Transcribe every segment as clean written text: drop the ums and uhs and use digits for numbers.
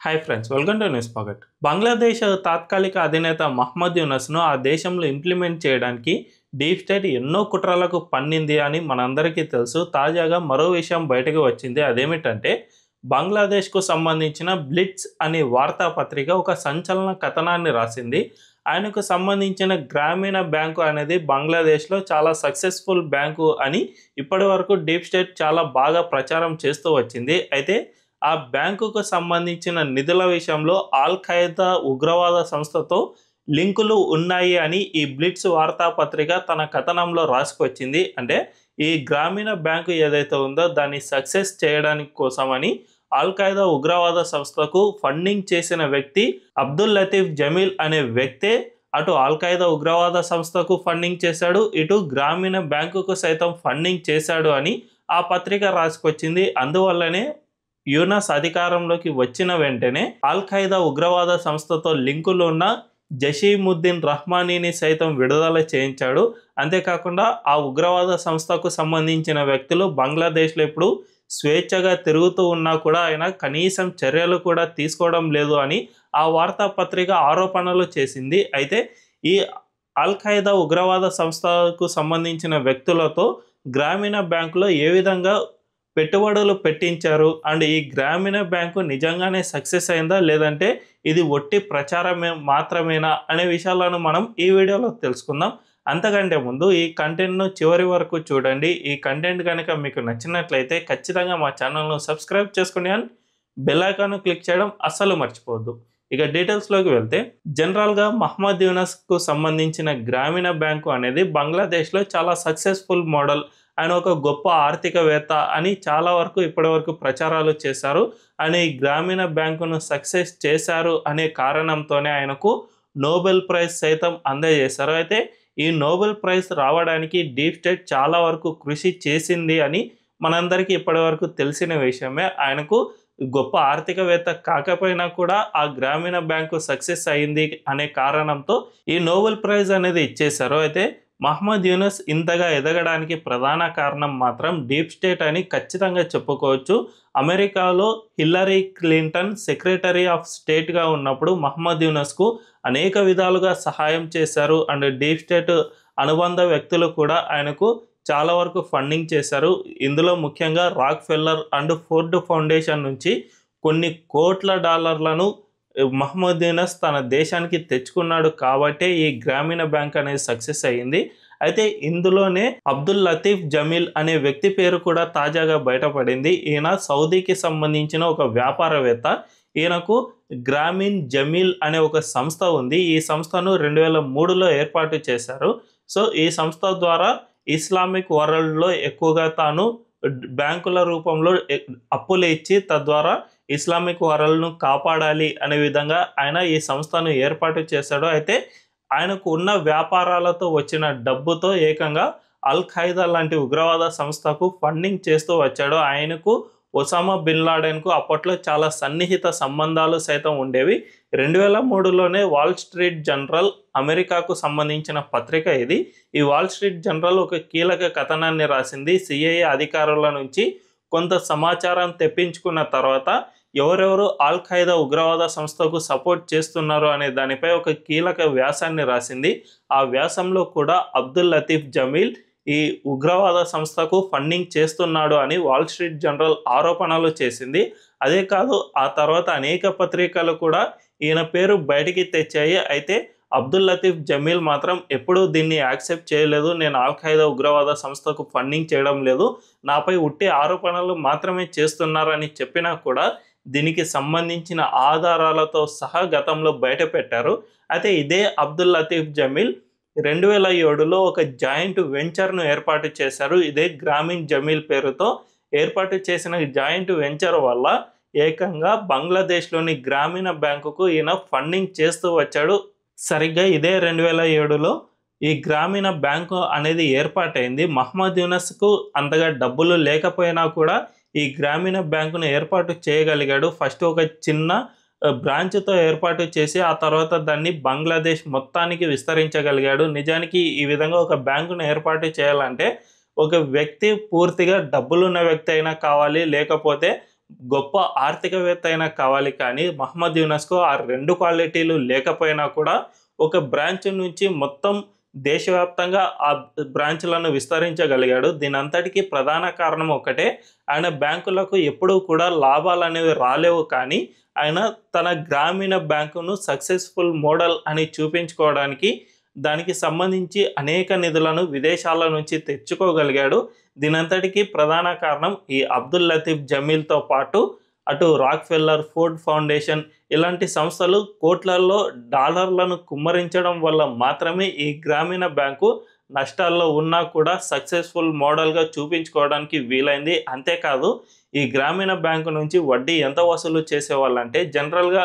Hi friends, welcome to news pocket. Bangladesh తాత్కాలిక అధినేత మహ్మద్ యూనస్ను ఆ దేశంలో ఇంప్లిమెంట్ చేయడానికి డీప్ స్టేట్ ఎన్నో కుట్రలకు పన్నింది అని మనందరికీ తెలుసు. తాజాగా మరో విషయం బయటకు వచ్చింది. అదేమిటంటే బంగ్లాదేశ్కు సంబంధించిన బ్లిట్జ్ అనే వార్తాపత్రిక ఒక సంచలన కథనాన్ని రాసింది. ఆయనకు సంబంధించిన గ్రామీణ బ్యాంకు అనేది బంగ్లాదేశ్లో చాలా సక్సెస్ఫుల్ బ్యాంకు అని ఇప్పటి వరకు డీప్ స్టేట్ చాలా బాగా ప్రచారం చేస్తూ వచ్చింది. అయితే ఆ బ్యాంకుకు సంబంధించిన నిధుల విషయంలో ఆల్ ఖైదా ఉగ్రవాద సంస్థతో లింకులు ఉన్నాయి అని ఈ బ్లిట్జ్ వార్తాపత్రిక తన కథనంలో రాసుకొచ్చింది. అంటే ఈ గ్రామీణ బ్యాంకు ఏదైతే ఉందో దాన్ని సక్సెస్ చేయడానికి కోసమని ఆల్ ఖైదా ఉగ్రవాద సంస్థకు ఫండింగ్ చేసిన వ్యక్తి అబ్దుల్ లతీఫ్ జమీల్ అనే వ్యక్తే అటు ఆల్ ఖైదా ఉగ్రవాద సంస్థకు ఫండింగ్ చేశాడు, ఇటు గ్రామీణ బ్యాంకుకు సైతం ఫండింగ్ చేశాడు అని ఆ పత్రిక రాసుకొచ్చింది. అందువల్లనే యూనస్ అధికారంలోకి వచ్చిన వెంటనే ఆల్ ఖైదా ఉగ్రవాద సంస్థతో లింకులు ఉన్న జషీముద్దీన్ రహ్మానీని సైతం విడుదల చేయించాడు. అంతేకాకుండా ఆ ఉగ్రవాద సంస్థకు సంబంధించిన వ్యక్తులు బంగ్లాదేశ్లో ఇప్పుడు స్వేచ్ఛగా తిరుగుతూ ఉన్నా కూడా ఆయన కనీసం చర్యలు కూడా తీసుకోవడం లేదు అని ఆ వార్తాపత్రిక ఆరోపణలు చేసింది. అయితే ఈ ఆల్ ఖైదా ఉగ్రవాద సంస్థకు సంబంధించిన వ్యక్తులతో గ్రామీణ బ్యాంకులో ఏ విధంగా పెట్టుబడులు పెట్టించారు అండ్ ఈ గ్రామీణ బ్యాంకు నిజంగానే సక్సెస్ అయిందా లేదంటే ఇది ఒట్టి ప్రచారమే మాత్రమేనా అనే విషయాలను మనం ఈ వీడియోలో తెలుసుకుందాం. అంతకంటే ముందు ఈ కంటెంట్ను చివరి వరకు చూడండి. ఈ కంటెంట్ కనుక మీకు నచ్చినట్లయితే ఖచ్చితంగా మా ఛానల్ను సబ్స్క్రైబ్ చేసుకోండి అండ్ బెల్ ఐకాన్ క్లిక్ చేయడం అస్సలు మర్చిపోవద్దు. ఇక డీటెయిల్స్లోకి వెళ్తే జనరల్గా మహ్మద్ యూనస్కు సంబంధించిన గ్రామీణ బ్యాంకు అనేది బంగ్లాదేశ్లో చాలా సక్సెస్ఫుల్ మోడల్, ఆయన ఒక గొప్ప ఆర్థికవేత్త అని చాలా వరకు ఇప్పటివరకు ప్రచారాలు చేశారు. ఆయన ఈ గ్రామీణ బ్యాంకును సక్సెస్ చేశారు అనే కారణంతోనే ఆయనకు నోబెల్ ప్రైజ్ సైతం అందజేశారు. అయితే ఈ నోబెల్ ప్రైజ్ రావడానికి డీప్ స్టేట్ చాలా వరకు కృషి చేసింది అని మనందరికీ ఇప్పటివరకు తెలిసిన విషయమే. ఆయనకు గొప్ప ఆర్థికవేత్త కాకపోయినా కూడా ఆ గ్రామీణ బ్యాంకు సక్సెస్ అయింది అనే కారణంతో ఈ నోబెల్ ప్రైజ్ అనేది ఇచ్చేశారు. అయితే మహ్మద్ యూనస్ ఇంతగా ఎదగడానికి ప్రధాన కారణం మాత్రం డీప్ స్టేట్ అని ఖచ్చితంగా చెప్పుకోవచ్చు. అమెరికాలో హిల్లరీ క్లింటన్ సెక్రటరీ ఆఫ్ స్టేట్గా ఉన్నప్పుడు మహ్మద్ యూనస్కు అనేక విధాలుగా సహాయం చేశారు అండ్ డీప్ స్టేట్ అనుబంధ వ్యక్తులు కూడా ఆయనకు చాలా వరకు ఫండింగ్ చేశారు. ఇందులో ముఖ్యంగా రాక్ ఫెల్లర్ అండ్ ఫోర్డ్ ఫౌండేషన్ నుంచి కొన్ని కోట్ల డాలర్లను మహ్మద్ యూనస్ తన దేశానికి తెచ్చుకున్నాడు కాబట్టే ఈ గ్రామీణ బ్యాంక్ అనేది సక్సెస్ అయ్యింది. అయితే ఇందులోనే అబ్దుల్ లతీఫ్ జమీల్ అనే వ్యక్తి పేరు కూడా తాజాగా బయటపడింది. ఈయన సౌదీకి సంబంధించిన ఒక వ్యాపారవేత్త. ఈయనకు గ్రామీణ్ జమీల్ అనే ఒక సంస్థ ఉంది. ఈ సంస్థను 2003లో ఏర్పాటు చేశారు. సో ఈ సంస్థ ద్వారా ఇస్లామిక్ వరల్డ్లో ఎక్కువగా తాను బ్యాంకుల రూపంలో అప్పులు ఇచ్చి తద్వారా ఇస్లామిక్ వరల్డ్ను కాపాడాలి అనే విధంగా ఆయన ఈ సంస్థను ఏర్పాటు చేశాడు. అయితే ఆయనకు ఉన్న వ్యాపారాలతో వచ్చిన డబ్బుతో ఏకంగా అల్ ఖైదా లాంటి ఉగ్రవాద సంస్థకు ఫండింగ్ చేస్తూ వచ్చాడు. ఆయనకు ఒసామా బిన్ లాడెన్కు అప్పట్లో చాలా సన్నిహిత సంబంధాలు సైతం ఉండేవి. 2003లోనే వాల్ స్ట్రీట్ జర్నల్, అమెరికాకు సంబంధించిన పత్రిక ఇది. ఈ వాల్ స్ట్రీట్ జర్నల్ ఒక కీలక కథనాన్ని రాసింది. సిఐఏ అధికారుల నుంచి కొంత సమాచారం తెప్పించుకున్న తర్వాత ఎవరెవరు ఆల్ ఖైదా ఉగ్రవాద సంస్థకు సపోర్ట్ చేస్తున్నారు అనే దానిపై ఒక కీలక వ్యాసాన్ని రాసింది. ఆ వ్యాసంలో కూడా అబ్దుల్ లతీఫ్ జమీల్ ఈ ఉగ్రవాద సంస్థకు ఫండింగ్ చేస్తున్నాడు అని వాల్ స్ట్రీట్ జర్నల్ ఆరోపణలు చేసింది. అదే కాదు, ఆ తర్వాత అనేక పత్రికలు కూడా ఈయన పేరు బయటికి తెచ్చాయి. అయితే అబ్దుల్ లతీఫ్ జమీల్ మాత్రం ఎప్పుడూ దీన్ని యాక్సెప్ట్ చేయలేదు. నేను ఆల్ ఖైదా ఉగ్రవాద సంస్థకు ఫండింగ్ చేయడం లేదు, నాపై ఉట్టి ఆరోపణలు మాత్రమే చేస్తున్నారని చెప్పినా కూడా దీనికి సంబంధించిన ఆధారాలతో సహా గతంలో బయట పెట్టారు. అయితే ఇదే అబ్దుల్ లతీఫ్ జమీల్ 2007లో ఒక జాయింట్ వెంచర్ను ఏర్పాటు చేశారు. ఇదే గ్రామీణ్ జమీల్ పేరుతో ఏర్పాటు చేసిన జాయింట్ వెంచర్ వల్ల ఏకంగా బంగ్లాదేశ్లోని గ్రామీణ బ్యాంకుకు ఈయన ఫండింగ్ చేస్తూ వచ్చాడు. సరిగ్గా ఇదే 2007లో ఈ గ్రామీణ బ్యాంకు అనేది ఏర్పాటైంది. మహ్మద్ యూనస్కు అంతగా డబ్బులు లేకపోయినా కూడా ఈ గ్రామీణ బ్యాంకును ఏర్పాటు చేయగలిగాడు. ఫస్ట్ ఒక చిన్న బ్రాంచ్తో ఏర్పాటు చేసి ఆ తర్వాత దాన్ని బంగ్లాదేశ్ మొత్తానికి విస్తరించగలిగాడు. నిజానికి ఈ విధంగా ఒక బ్యాంకును ఏర్పాటు చేయాలంటే ఒక వ్యక్తి పూర్తిగా డబ్బులున్న వ్యక్తి అయినా కావాలి, లేకపోతే గొప్ప ఆర్థికవేత్త అయినా కావాలి, కానీ మహమ్మద్ యూనస్కు ఆ 2 క్వాలిటీలు లేకపోయినా కూడా ఒక బ్రాంచ్ నుంచి మొత్తం దేశవ్యాప్తంగా ఆ బ్రాంచ్‌లను విస్తరించగలిగాడు. దీనంతటికీ ప్రధాన కారణం ఒకటే. ఆయన బ్యాంకులకు ఎప్పుడూ కూడా లాభాలనేవి రాలేవు, కానీ ఆయన తన గ్రామీణ బ్యాంకును సక్సెస్‌ఫుల్ మోడల్ అని చూపించుకోవడానికి దానికి సంబంధించి అనేక నిధులను విదేశాల నుంచి తెచ్చుకోగలిగాడు. దీనంతటికీ ప్రధాన కారణం ఈ అబ్దుల్ లతీఫ్ జమీల్‌తో పాటు అటు రాక్‌ఫెల్లర్, ఫోర్డ్ ఫౌండేషన్ ఇలాంటి సంస్థలు కోట్లల్లో డాలర్లను కుమ్మరించడం వల్ల మాత్రమే ఈ గ్రామీణ బ్యాంకు నష్టాల్లో ఉన్నా కూడా సక్సెస్‌ఫుల్ మోడల్‌గా చూపించుకోవడానికి వీలైంది. అంతేకాదు, ఈ గ్రామీణ బ్యాంకు నుంచి వడ్డీ ఎంత వసూలు చేసేవాళ్ళంటే జనరల్‌గా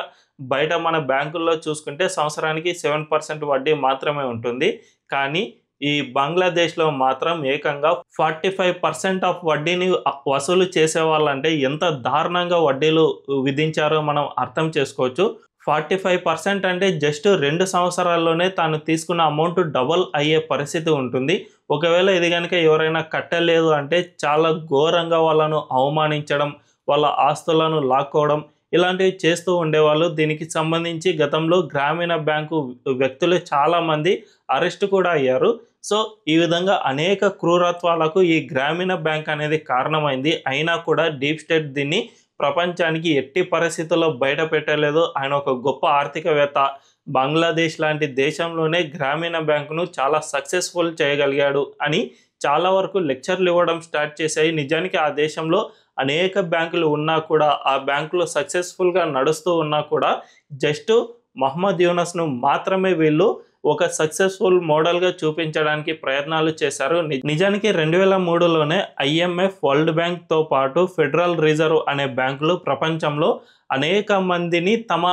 బయట మన బ్యాంకుల్లో చూసుకుంటే సంవత్సరానికి 7% వడ్డీ మాత్రమే ఉంటుంది. కానీ ఈ బంగ్లాదేశ్‌లో మాత్రం ఏకంగా 45% ఆఫ్ వడ్డీని వసూలు చేసేవాళ్ళంటే ఎంత దారుణంగా వడ్డీలు విధించారో మనం అర్థం చేసుకోవచ్చు. 45% అంటే జస్ట్ 2 సంవత్సరాల్లోనే తాను తీసుకున్న అమౌంట్ డబల్ అయ్యే పరిస్థితి ఉంటుంది. ఒకవేళ ఇది గనుక ఎవరైనా కట్టలేదు అంటే చాలా ఘోరంగా వాళ్ళను అవమానించడం, వాళ్ళ ఆస్తులను లాక్కోవడం ఇలాంటివి చేస్తూ ఉండేవాళ్ళు. దీనికి సంబంధించి గతంలో గ్రామీణ బ్యాంకు వ్యక్తులు చాలామంది అరెస్ట్ కూడా అయ్యారు. సో ఈ విధంగా అనేక క్రూరత్వాలకు ఈ గ్రామీణ బ్యాంక్ అనేది కారణమైంది. అయినా కూడా డీప్ స్టేట్ దీన్ని ప్రపంచానికి ఎట్టి పరిస్థితుల్లో బయట పెట్టలేదు. ఆయన ఒక గొప్ప ఆర్థికవేత్త. బంగ్లాదేశ్ లాంటి దేశంలోనే గ్రామీణ బ్యాంకును చాలా సక్సెస్ఫుల్ చేయగలిగాడు అని చాలా వరకు లెక్చర్లు ఇవ్వడం స్టార్ట్ చేశాయి. నిజానికి ఆ దేశంలో అనేక బ్యాంకులు ఉన్నా కూడా, ఆ బ్యాంకులు సక్సెస్ఫుల్గా నడుస్తూ ఉన్నా కూడా జస్ట్ మహమ్మద్ యూనస్ను మాత్రమే వీళ్ళు ఒక సక్సెస్ఫుల్ మోడల్గా చూపించడానికి ప్రయత్నాలు చేశారు. నిజానికి 2003లోనే IMF, వరల్డ్ బ్యాంక్తో పాటు ఫెడరల్ రిజర్వ్ అనే బ్యాంకులు ప్రపంచంలో అనేక మందిని తమ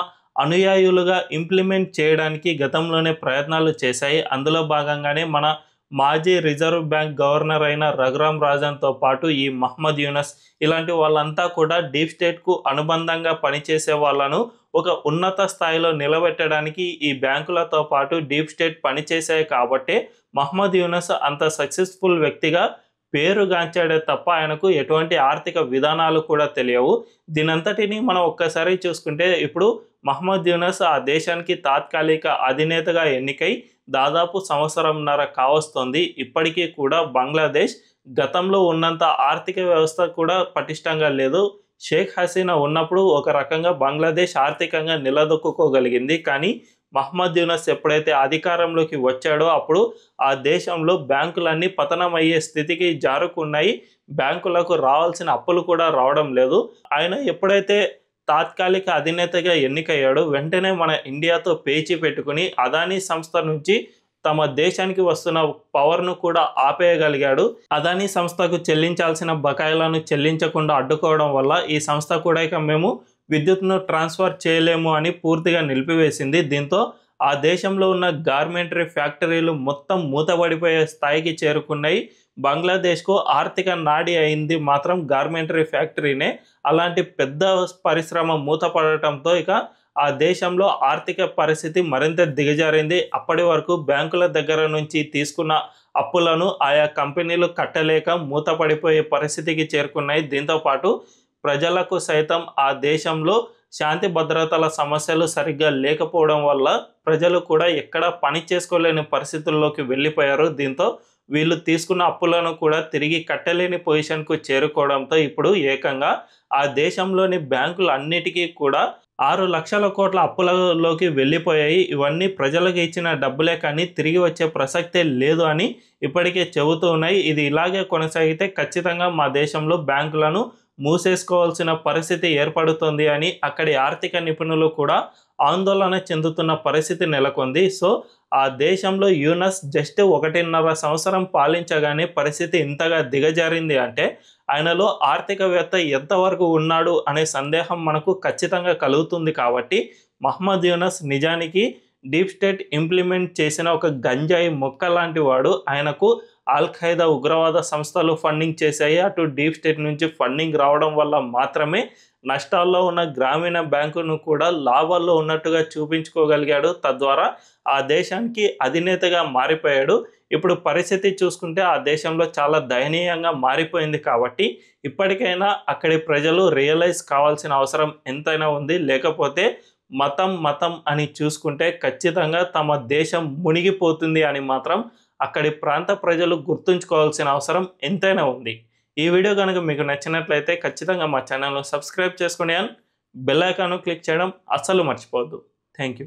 అనుయాయులుగా ఇంప్లిమెంట్ చేయడానికి గతంలోనే ప్రయత్నాలు చేశాయి. అందులో భాగంగానే మన మాజీ రిజర్వ్ బ్యాంక్ గవర్నర్ అయిన రఘురామ్ రాజన్తో పాటు ఈ మహమ్మద్ యూనస్ ఇలాంటి వాళ్ళంతా కూడా డీప్ స్టేట్కు అనుబంధంగా పనిచేసే వాళ్ళను ఒక ఉన్నత స్థాయిలో నిలబెట్టడానికి ఈ బ్యాంకులతో పాటు డీప్ స్టేట్ పనిచేశాయి. కాబట్టి మహమ్మద్ యూనస్ అంత సక్సెస్ఫుల్ వ్యక్తిగా పేరుగాంచాడే తప్ప ఆయనకు ఎటువంటి ఆర్థిక విధానాలు కూడా తెలియవు. దీనంతటిని మనం ఒక్కసారి చూసుకుంటే ఇప్పుడు మహమ్మద్ యూనస్ ఆ దేశానికి తాత్కాలిక అధినేతగా ఎన్నికై దాదాపు సంవత్సరంన్నర కావస్తోంది. ఇప్పటికీ కూడా బంగ్లాదేశ్ గతంలో ఉన్నంత ఆర్థిక వ్యవస్థ కూడా పటిష్టంగా లేదు. షేక్ హసీనా ఉన్నప్పుడు ఒక రకంగా బంగ్లాదేశ్ ఆర్థికంగా నిలదొక్కుకోగలిగింది. కానీ మహమ్మద్ యూనస్ ఎప్పుడైతే అధికారంలోకి వచ్చాడో అప్పుడు ఆ దేశంలో బ్యాంకులన్నీ పతనమయ్యే స్థితికి జారుకున్నాయి. బ్యాంకులకు రావాల్సిన అప్పులు కూడా రావడం లేదు. ఆయన ఎప్పుడైతే తాత్కాలిక అధినేతగా ఎన్నికయ్యాడో వెంటనే మన ఇండియాతో పేచీ పెట్టుకుని అదానీ సంస్థ నుంచి తమ దేశానికి వస్తున్న పవర్ను కూడా ఆపేయగలిగాడు. అదానీ సంస్థకు చెల్లించాల్సిన బకాయిలను చెల్లించకుండా అడ్డుకోవడం వల్ల ఈ సంస్థ కూడా ఇక మేము విద్యుత్ను ట్రాన్స్ఫర్ చేయలేము అని పూర్తిగా నిలిపివేసింది. దీంతో ఆ దేశంలో ఉన్న గార్మెంటరీ ఫ్యాక్టరీలు మొత్తం మూతపడిపోయే స్థాయికి చేరుకున్నాయి. బంగ్లాదేశ్కు ఆర్థిక నాడి అయింది మాత్రం గార్మెంటరీ ఫ్యాక్టరీనే. అలాంటి పెద్ద పరిశ్రమ మూతపడటంతో ఇక ఆ దేశంలో ఆర్థిక పరిస్థితి మరింత దిగజారింది. అప్పటి వరకు బ్యాంకుల దగ్గర నుంచి తీసుకున్న అప్పులను ఆయా కంపెనీలు కట్టలేక మూతపడిపోయే పరిస్థితికి చేరుకున్నాయి. దీంతోపాటు ప్రజలకు సైతం ఆ దేశంలో శాంతి భద్రతల సమస్యలు సరిగ్గా లేకపోవడం వల్ల ప్రజలు కూడా ఎక్కడ పని చేసుకోలేని పరిస్థితుల్లోకి వెళ్ళిపోయారు. దీంతో వీళ్ళు తీసుకున్న అప్పులను కూడా తిరిగి కట్టలేని పొజిషన్కు చేరుకోవడంతో ఇప్పుడు ఏకంగా ఆ దేశంలోని బ్యాంకులు అన్నిటికీ కూడా 6 లక్షల కోట్ల అప్పులలోకి వెళ్ళిపోయాయి. ఇవన్నీ ప్రజలకు ఇచ్చిన డబ్బులే కానీ తిరిగి వచ్చే ప్రసక్తే లేదు అని ఇప్పటికే చెబుతూ ఉన్నాయి. ఇది ఇలాగే కొనసాగితే ఖచ్చితంగా మా దేశంలో బ్యాంకులను మూసేసుకోవాల్సిన పరిస్థితి ఏర్పడుతుంది అని అక్కడి ఆర్థిక నిపుణులు కూడా ఆందోళన చెందుతున్న పరిస్థితి నెలకొంది. సో ఆ దేశంలో యూనస్ జస్ట్ 1.5 సంవత్సరం పాలించగానే పరిస్థితి ఇంతగా దిగజారింది అంటే ఆయనలో ఆర్థికవేత్త ఎంతవరకు ఉన్నాడు అనే సందేహం మనకు ఖచ్చితంగా కలుగుతుంది. కాబట్టి మహమ్మద్ యూనస్ నిజానికి డీప్ స్టేట్ ఇంప్లిమెంట్ చేసిన ఒక గంజాయి మొక్క లాంటి వాడు. ఆయనకు అల్ ఖైదా ఉగ్రవాద సంస్థలు ఫండింగ్ చేశాయి. అటు డీప్ స్టేట్ నుంచి ఫండింగ్ రావడం వల్ల మాత్రమే నష్టాల్లో ఉన్న గ్రామీణ బ్యాంకును కూడా లాభాల్లో ఉన్నట్టుగా చూపించుకోగలిగాడు. తద్వారా ఆ దేశానికి అధినేతగా మారిపోయాడు. ఇప్పుడు పరిస్థితి చూసుకుంటే ఆ దేశంలో చాలా దయనీయంగా మారిపోయింది. కాబట్టి ఇప్పటికైనా అక్కడి ప్రజలు రియలైజ్ కావాల్సిన అవసరం ఎంతైనా ఉంది. లేకపోతే మతం మతం అని చూసుకుంటే ఖచ్చితంగా తమ దేశం మునిగిపోతుంది అని మాత్రం అక్కడి ప్రాంత ప్రజలు గుర్తుంచుకోవాల్సిన అవసరం ఎంతైనా ఉంది. ఈ వీడియో కనుక మీకు నచ్చినట్లయితే ఖచ్చితంగా మా ఛానల్ను సబ్స్క్రైబ్ చేసుకోండి అండ్ బెల్ ఐకాన్ క్లిక్ చేయడం అస్సలు మర్చిపోవద్దు. Thank you.